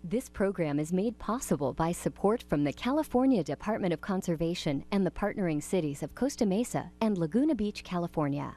This program is made possible by support from the California Department of Conservation and the partnering cities of Costa Mesa and Laguna Beach, California.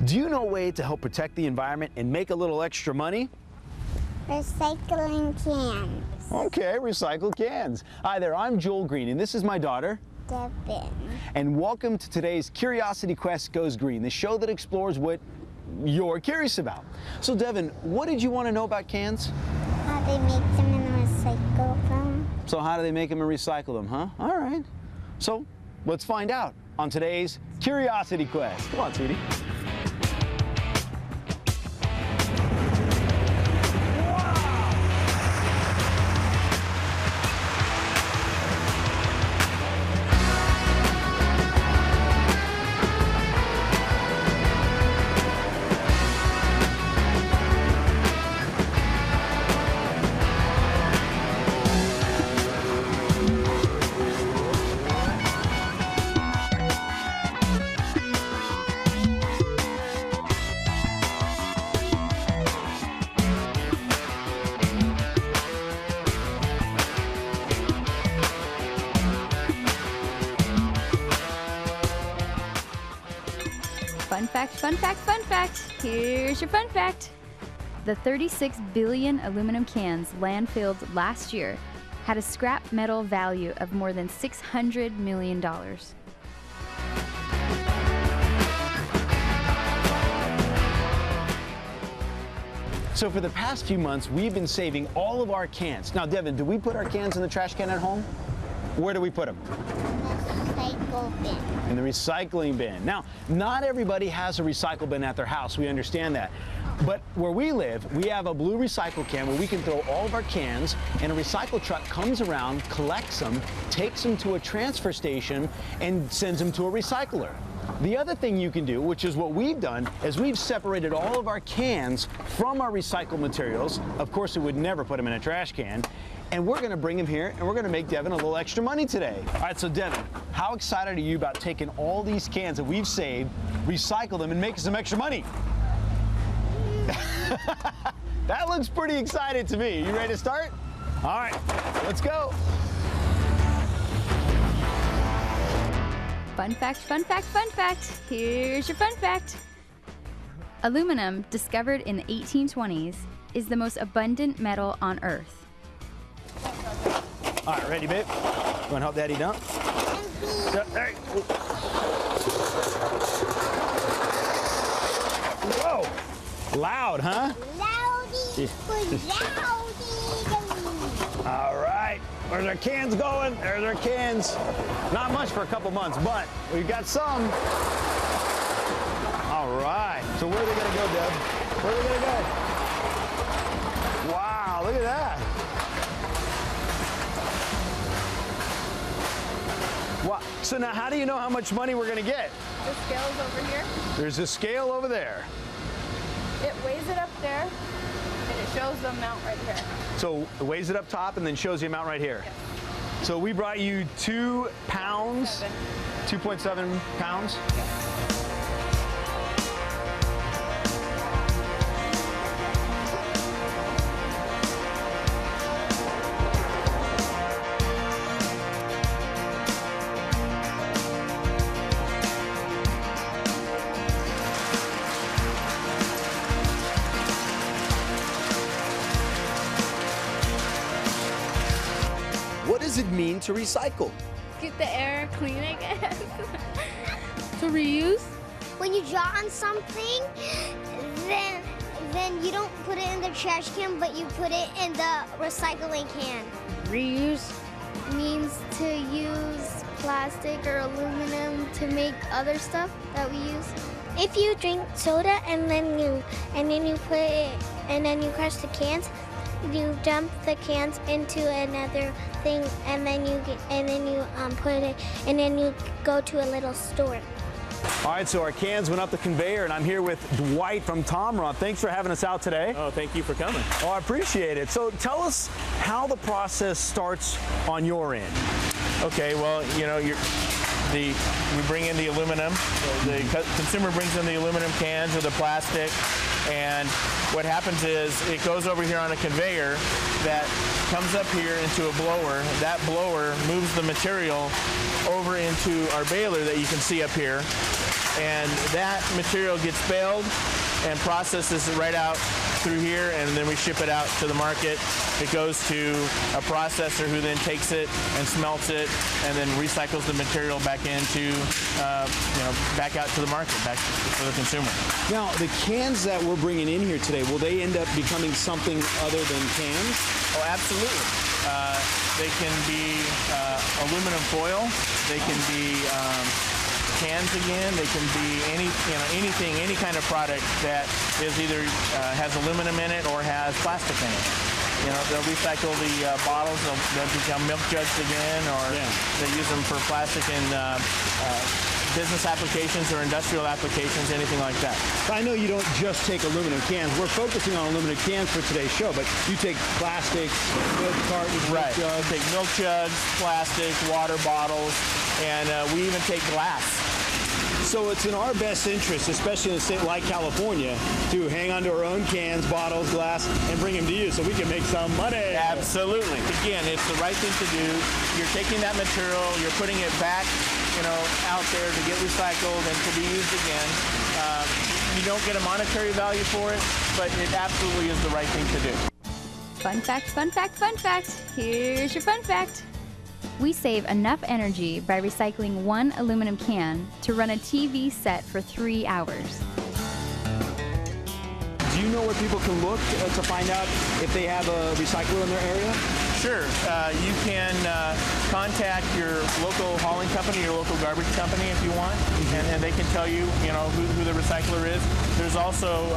Do you know a way to help protect the environment and make a little extra money? Recycling cans. Okay, recycle cans. Hi there, I'm Joel Greene, and this is my daughter, Devin. and welcome to today's Curiosity Quest Goes Green, the show that explores what you're curious about. So Devin, what did you want to know about cans? How they make them and recycle them. So how do they make them and recycle them, huh? All right. So let's find out on today's Curiosity Quest. Come on, sweetie. Fun fact, fun fact, fun fact. Here's your fun fact. The 36 billion aluminum cans landfilled last year had a scrap metal value of more than $600 million. So for the past few months, we've been saving all of our cans. Now, Devin, do we put our cans in the trash can at home? Where do we put them? Recycle bin. In the recycling bin. Now, not everybody has a recycle bin at their house. We understand that. But where we live, we have a blue recycle can where we can throw all of our cans, and a recycle truck comes around, collects them, takes them to a transfer station, and sends them to a recycler. The other thing you can do, which is what we've done, is we've separated all of our cans from our recycled materials. Of course, we would never put them in a trash can. And we're going to bring them here, and we're going to make Devin a little extra money today. All right, so Devin, how excited are you about taking all these cans that we've saved, recycle them, and making some extra money? That looks pretty excited to me. You ready to start? All right, let's go. Fun fact, fun fact, fun fact. Here's your fun fact. Aluminum, discovered in the 1820s, is the most abundant metal on Earth. All right, ready, babe? You want to help Daddy dump? Yeah, there you go. Whoa! Loud, huh? Loudy, loudy. All right, where's our cans going? There's our cans. Not much for a couple months, but we've got some. All right, so where are they gonna go, Deb? Where are they gonna go? Wow, look at that. Wow. So now how do you know how much money we're gonna get? The scale's over here. There's a scale over there. It weighs it up there, and it shows the amount right here. So it weighs it up top and then shows the amount right here. Yes. So we brought you 2 pounds, 2.7 pounds. Yes. What does it mean to recycle? Keep the air clean, I guess. To reuse. When you draw on something, then you don't put it in the trash can, but you put it in the recycling can. Reuse Means to use plastic or aluminum to make other stuff that we use. If you drink soda and then you put it and then you crush the cans. You dump the cans into another thing, and then you put it, and then you go to a little store. All right, so our cans went up the conveyor, and I'm here with Dwight from Tomron. Thanks for having us out today. Oh, thank you for coming. Oh, I appreciate it. So tell us how the process starts on your end. Okay, well, you know, we bring in the aluminum. The consumer brings in the aluminum cans or the plastic, and what happens is it goes over here on a conveyor that comes up here into a blower. That blower moves the material over into our baler that you can see up here, and that material gets baled and processes right out through here, and then we ship it out to the market. It goes to a processor who then takes it and smelts it and then recycles the material back into, back out to the market, back for the consumer. Now, the cans that we're bringing in here today, will they end up becoming something other than cans? Oh, absolutely. They can be aluminum foil. They can be cans again. They can be anything, any kind of product that is either has aluminum in it or has plastic in it. You know, they'll recycle the bottles. They'll become milk jugs again, or they use them for plastic and business applications or industrial applications, anything like that. I know you don't just take aluminum cans. We're focusing on aluminum cans for today's show, but you take plastics, milk cartons, right. Milk jugs. Take milk jugs, plastic, water bottles, and we even take glass. So it's in our best interest, especially in a state like California, to hang on to our own cans, bottles, glass, and bring them to you so we can make some money. Absolutely. Again, it's the right thing to do. You're taking that material, you're putting it back, out there to get recycled and to be used again. You don't get a monetary value for it, but it absolutely is the right thing to do. Fun fact, fun fact, fun fact. Here's your fun fact. We save enough energy by recycling one aluminum can to run a TV set for 3 hours. Do you know where people can look to find out if they have a recycler in their area? Sure. You can contact your local hauling company, your local garbage company if you want, and they can tell you, who the recycler is. There's also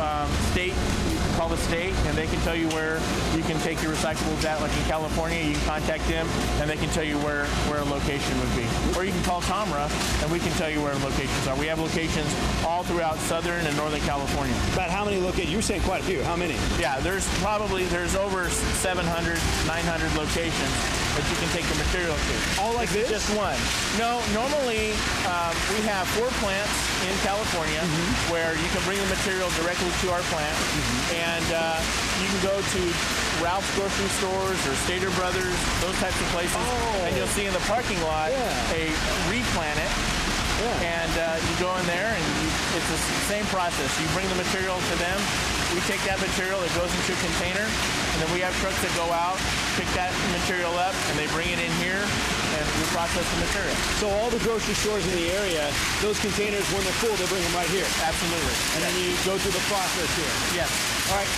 state, you can call the state, and they can tell you where you can take your recyclables at. Like in California, you can contact them, and they can tell you where a location would be. Or you can call Tomra, and we can tell you where locations are. We have locations all throughout Southern and Northern California. About how many locations? You were saying quite a few. How many? Yeah, there's over 700, 900 locations that you can take the material to. All like this? Just one. No, normally we have 4 plants in California where you can bring the material directly to our plant, and you can go to Ralph's grocery stores or Stater Brothers, those types of places, and you'll see in the parking lot a Replanet. And you go in there, and it's the same process. You bring the material to them. We take that material, it goes into a container, and then we have trucks that go out, pick that material up, and they bring it in here, and we process the material. So all the grocery stores in the area, those containers, when they're full, they bring them right here? Absolutely. And then you go through the process here? Yes. All right.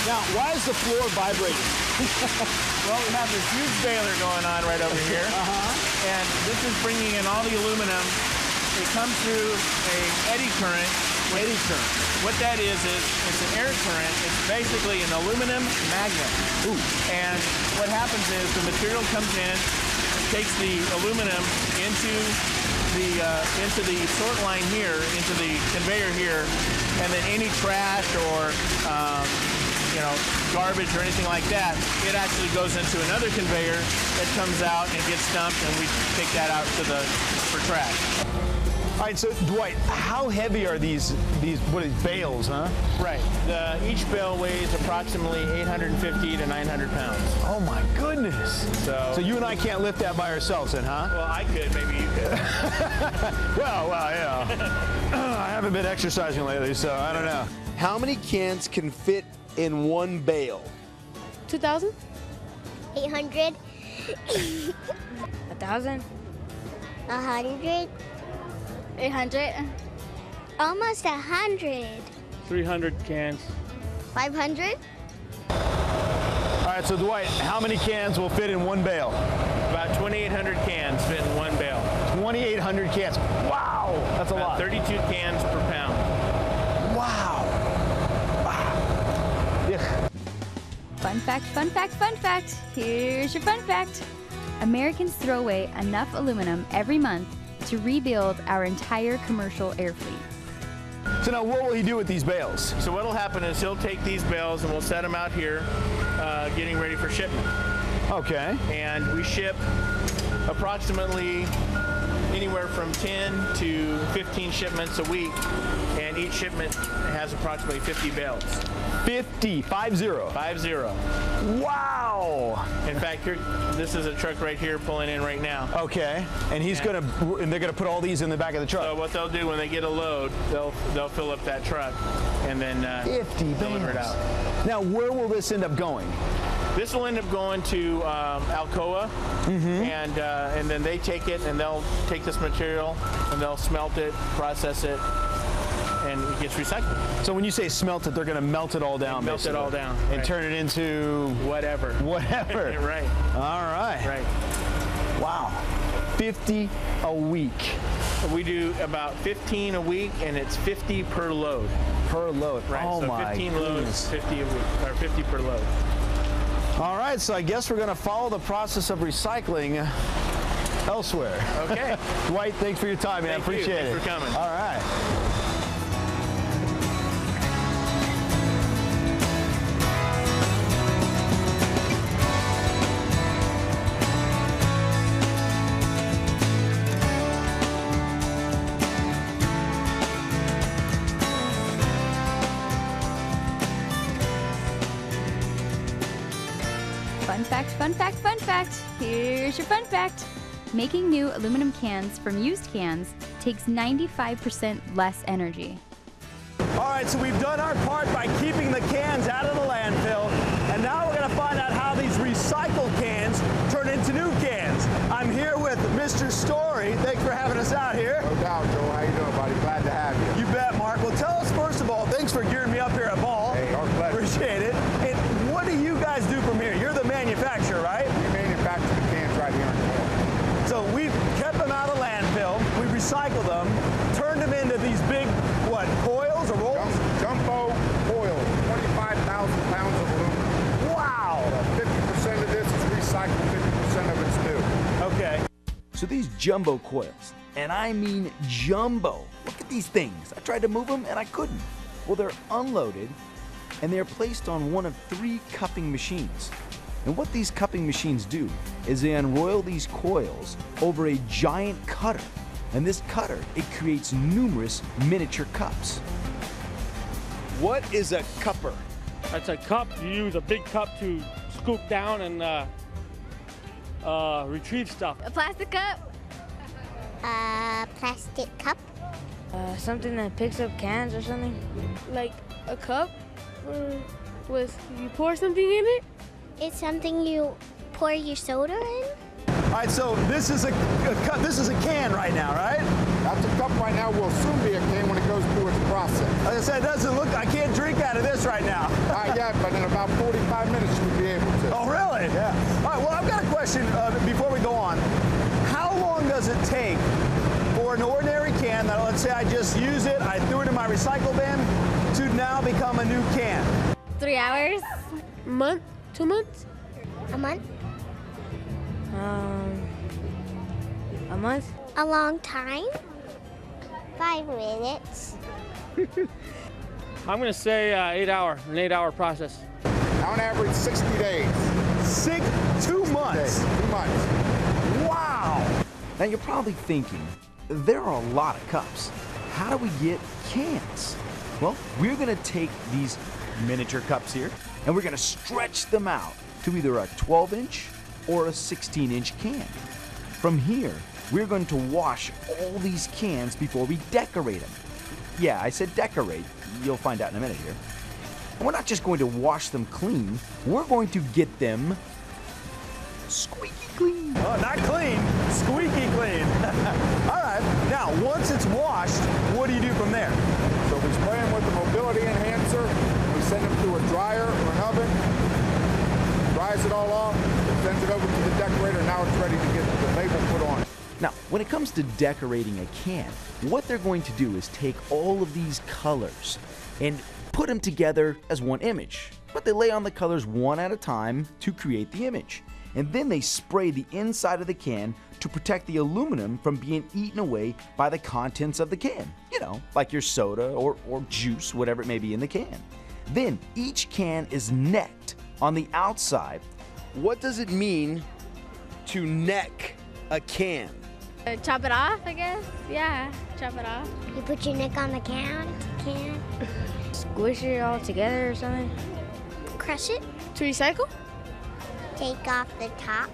Now, why is the floor vibrating? Well, we have this huge baler going on right over here, and this is bringing in all the aluminum. It comes through an eddy current. What that is it's an air current. It's basically an aluminum magnet. And what happens is the material comes in, takes the aluminum into the sort line here, into the conveyor here, and then any trash or garbage or anything like that, it actually goes into another conveyor that comes out and gets dumped, and we take that out for trash. All right, so Dwight, how heavy are these bales, huh? Right. Each bale weighs approximately 850 to 900 pounds. Oh my goodness. So you and I can't lift that by ourselves then, huh? Well, I could, maybe you could. well, yeah. I haven't been exercising lately, so I don't know. How many cans can fit in one bale? 2,000? 800, 1,000? 100, 800? almost 100, 300 cans. 500, All right, so Dwight, how many cans will fit in one bale? About 2,800 cans fit in one bale. 2,800 cans. Wow, that's a lot. 32 cans per pound. Wow. Fun fact, fun fact, fun fact. Here's your fun fact. Americans throw away enough aluminum every month to rebuild our entire commercial air fleet. So now what will he do with these bales? So what'll happen is he'll take these bales and we'll set them out here, getting ready for shipment. Okay. And we ship approximately anywhere from 10 to 15 shipments a week, and each shipment has approximately 50 bales. 50, 50. 50. Wow. In fact, here, this is a truck right here pulling in right now. Okay. And they're gonna put all these in the back of the truck. So what they'll do when they get a load, they'll fill up that truck and then 50 deliver it bales. out. Now, where will this end up going? This will end up going to Alcoa, and then they take it and they'll take this material and they'll smelt it, process it, and it gets recycled. So when you say smelt it, they're going to melt it all down, Melt it all down. and turn it into whatever. Whatever. Right. All right. Right. Wow. 50 a week. We do about 15 a week, and it's 50 per load. Per load. Right. Oh so my 15 goodness. loads, 50 a week, or 50 per load. All right, so I guess we're going to follow the process of recycling elsewhere. Okay. Dwight, thanks for your time, man. Thank you. Appreciate it. Thanks for coming. All right. Fun fact, fun fact, fun fact. Here's your fun fact. Making new aluminum cans from used cans takes 95% less energy. All right, so we've done our part by keeping the cans out of the landfill, and now we're going to find out how these recycled cans turn into new cans. I'm here with Mr. Story. Thanks for having us out here. No doubt, Joel. How you doing, buddy? Glad to have you. You bet, Mark. Well, tell us, first of all, thanks for gearing me up here at Ball. Hey, our pleasure. Appreciate it. And what do you guys do from here? You're the manufacturer, right? We manufacture the cans right here in Joel. So we've kept them out of landfill, we recycled them, turned them into these big, what, coils or rolls? Jumbo coil, 25,000 pounds of aluminum. Wow! 50% of this is recycled, 50% of it's new. Okay. So these jumbo coils, and I mean jumbo. Look at these things. I tried to move them and I couldn't. Well, they're unloaded and they're placed on one of 3 cupping machines. And what these cupping machines do is they unroll these coils over a giant cutter. And this cutter, it creates numerous miniature cups. What is a cupper? That's a cup. You use a big cup to scoop down and retrieve stuff. A plastic cup? A plastic cup. Something that picks up cans or something. Like a cup with you pour something in it? It's something you pour your soda in. All right, so this is a can right now, right? That's a cup right now. Will soon be a can when it goes through its process. Like I said, it doesn't look, I can't drink out of this right now. Not yet, but in about 45 minutes you'll be able to. Oh, really? Yeah. All right, well, I've got a question before we go on. How long does it take for an ordinary can that, let's say I just use it, I threw it in my recycle bin, to now become a new can? 3 hours? A month? 2 months? A month? A month? A long time? 5 minutes. I'm going to say an 8-hour process. On average, 60 days. 2 months. 2 months. Wow. Now you're probably thinking, there are a lot of cups. How do we get cans? Well, we're gonna take these miniature cups here and we're gonna stretch them out to either a 12-inch or a 16-inch can. From here, we're going to wash all these cans before we decorate them. Yeah, I said decorate. You'll find out in a minute here. And we're not just going to wash them clean, we're going to get them squeaky clean. Oh, not clean, squeaky clean. All right, now once it's washed, what do you do from there? So we spray them with the mobility enhancer. We send them through a dryer or an oven. Dries it all off. Sends it over to the decorator. Now it's ready to get the label put on. Now, when it comes to decorating a can, what they're going to do is take all of these colors and put them together as one image, but they lay on the colors one at a time to create the image. And then they spray the inside of the can to protect the aluminum from being eaten away by the contents of the can. You know, like your soda or juice, whatever it may be in the can. Then each can is necked on the outside. What does it mean to neck a can? Chop it off, I guess. Yeah, chop it off. You put your neck on the can. Squish it all together or something. Crush it. To recycle? Take off the top.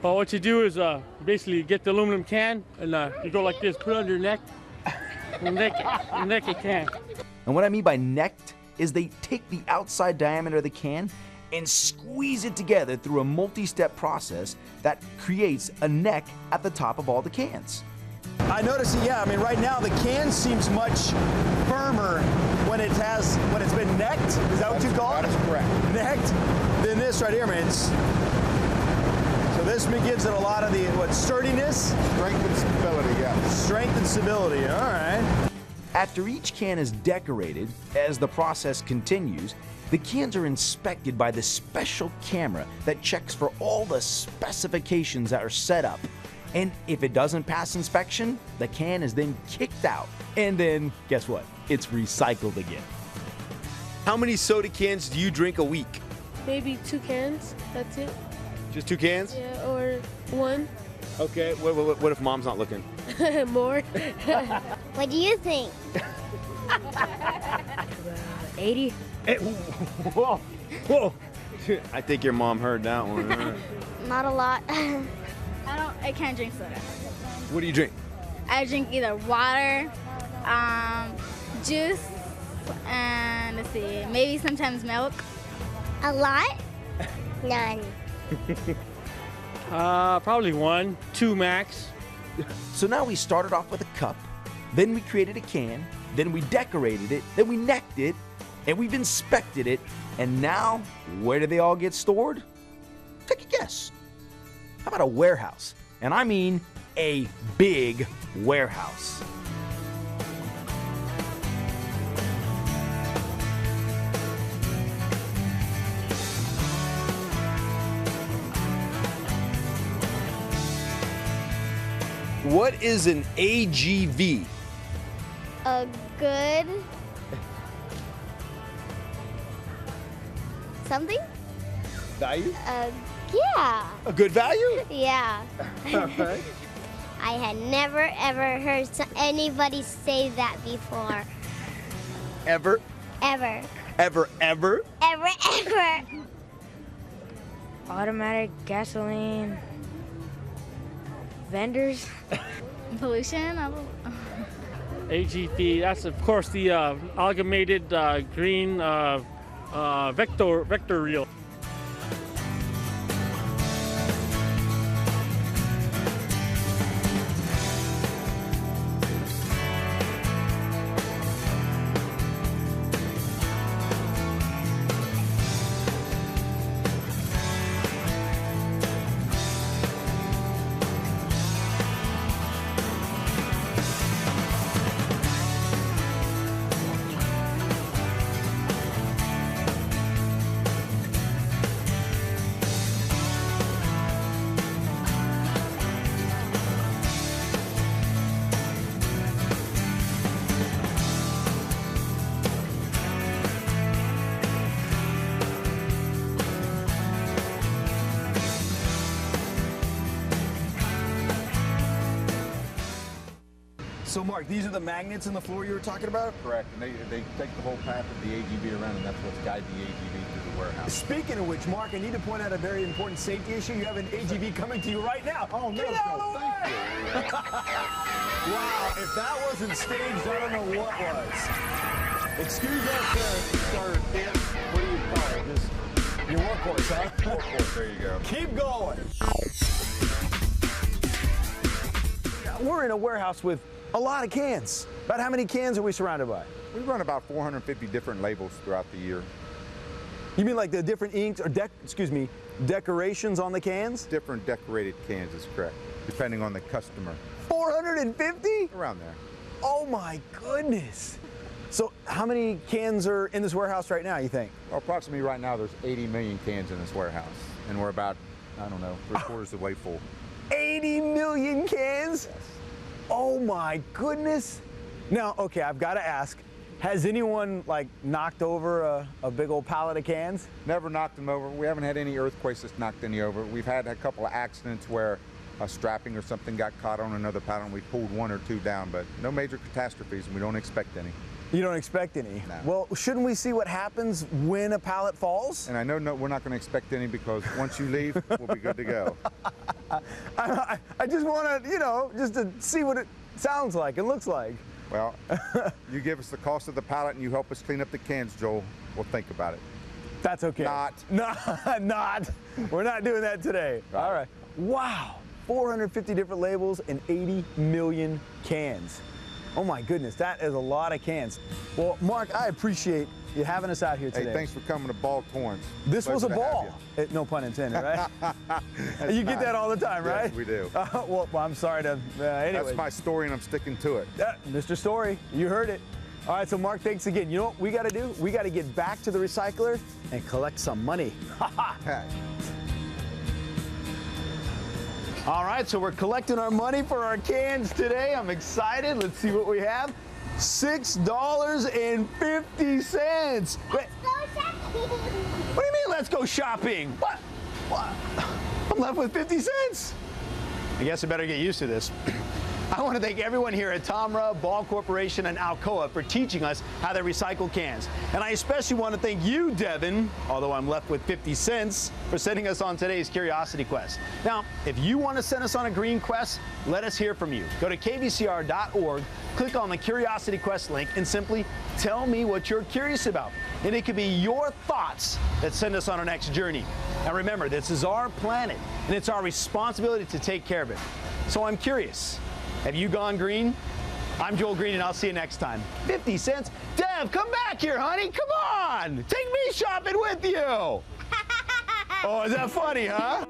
Well, what you do is basically get the aluminum can and you go like this, put it on your neck, and neck a can. And what I mean by necked is they take the outside diameter of the can and squeeze it together through a multi-step process that creates a neck at the top of all the cans. I notice, yeah, I mean, right now the can seems much firmer when it's been necked. Is that what you call it? That is correct. Necked than this right here, man. So this gives it a lot of the, sturdiness? Strength and stability, yeah. Strength and stability, all right. After each can is decorated, as the process continues, the cans are inspected by this special camera that checks for all the specifications that are set up. And if it doesn't pass inspection, the can is then kicked out. And then, guess what? It's recycled again. How many soda cans do you drink a week? Maybe 2 cans. That's it. Just 2 cans? Yeah, or 1. Okay, what if mom's not looking? More. What do you think? 80. Whoa, whoa. I think your mom heard that one. Not a lot. I can't drink soda. What do you drink? I drink either water, juice, and let's see, maybe sometimes milk. A lot? None. Probably 1, 2 max. So now we started off with a cup, then we created a can, then we decorated it, then we necked it, and we've inspected it, and now where do they all get stored? Take a guess. How about a warehouse? And I mean a big warehouse. What is an AGV? A good... something? Value? Yeah. A good value? Yeah. Okay. I had never ever heard anybody say that before. Ever? Ever. Ever, ever? Ever, ever. Automatic gasoline. Vendors. Pollution. AGV, that's of course the amalgamated green vector reel. So Mark, these are the magnets in the floor you were talking about? Correct. And they take the whole path of the AGV around, and that's what's guiding the AGV through the warehouse. Speaking of which, Mark, I need to point out a very important safety issue. You have an AGV coming to you right now. Oh, no, Get out of the thank way! Wow, if that wasn't staged, I don't know what was. Excuse us, sir. What do you call it? Just your workhorse, huh? Workhorse, there you go. Keep going. We're in a warehouse with a lot of cans. About how many cans are we surrounded by? We run about 450 different labels throughout the year. You mean like the different inks or decorations on the cans? Different decorated cans is correct, depending on the customer. 450? Around there. Oh my goodness. So how many cans are in this warehouse right now, you think? Well, approximately right now there's 80 million cans in this warehouse, and we're about, I don't know, 3/4 of the way full. 80 million cans? Yes. Oh my goodness. Now, okay, I've got to ask, has anyone like knocked over a big old pallet of cans? Never knocked them over. We haven't had any earthquakes that's knocked any over. We've had a couple of accidents where a strapping or something got caught on another pallet and we pulled 1 or 2 down, but no major catastrophes, and we don't expect any. You don't expect any? No. Well, shouldn't we see what happens when a pallet falls? And I know we're not going to expect any, because once you leave, we'll be good to go. I just want to, you know, just to see what it sounds like and looks like. Well, you give us the cost of the pallet and you help us clean up the cans, Joel, we'll think about it. That's okay. Not. We're not doing that today. Right. All right. Wow. 450 different labels and 80 million cans. Oh my goodness, that is a lot of cans. Well, Mark, I appreciate you having us out here today. Hey, thanks for coming to Ball Torrance. This was a Pleasure to have ball. No pun intended, right? you. You get that all the time, right? Yes, we do. Well, I'm sorry to, anyway. That's my story and I'm sticking to it. Mr. Story, you heard it. All right, so Mark, thanks again. You know what we got to do? We got to get back to the recycler and collect some money. All right, so we're collecting our money for our cans today. I'm excited. Let's see what we have. $6.50. Wait. What do you mean, let's go shopping? What? I'm left with 50 cents. I guess I better get used to this. I want to thank everyone here at Tomra, Ball Corporation, and Alcoa for teaching us how they recycle cans. And I especially want to thank you, Devin, although I'm left with 50 cents, for sending us on today's Curiosity Quest. Now, if you want to send us on a green quest, let us hear from you. Go to kvcr.org, click on the Curiosity Quest link, and simply tell me what you're curious about. And it could be your thoughts that send us on our next journey. And remember, this is our planet, and it's our responsibility to take care of it. So I'm curious. Have you gone green? I'm Joel Greene, and I'll see you next time. 50 cents? Dev, come back here, honey. Come on. Take me shopping with you. Oh, is that funny, huh?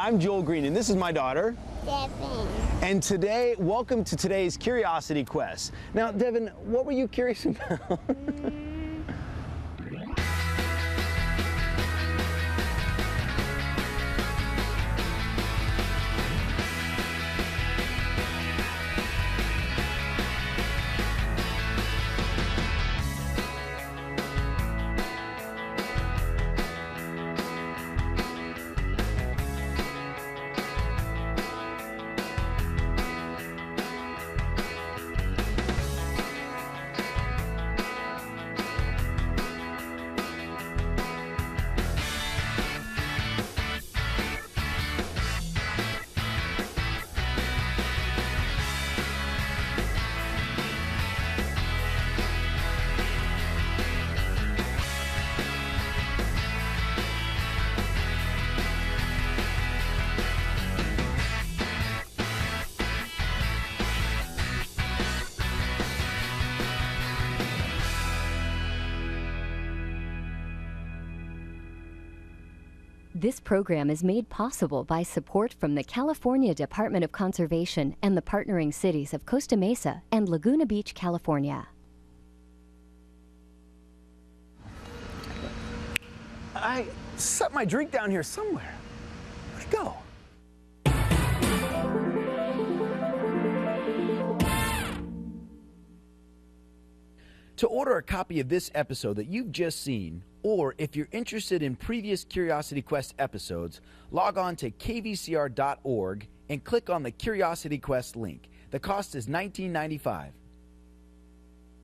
I'm Joel Greene, and this is my daughter. Devin. And today, welcome to today's Curiosity Quest. Now, Devin, what were you curious about? This program is made possible by support from the California Department of Conservation and the partnering cities of Costa Mesa and Laguna Beach, California. I set my drink down here somewhere. Where'd it go? To order a copy of this episode that you've just seen, or if you're interested in previous Curiosity Quest episodes, log on to kvcr.org and click on the Curiosity Quest link. The cost is $19.95.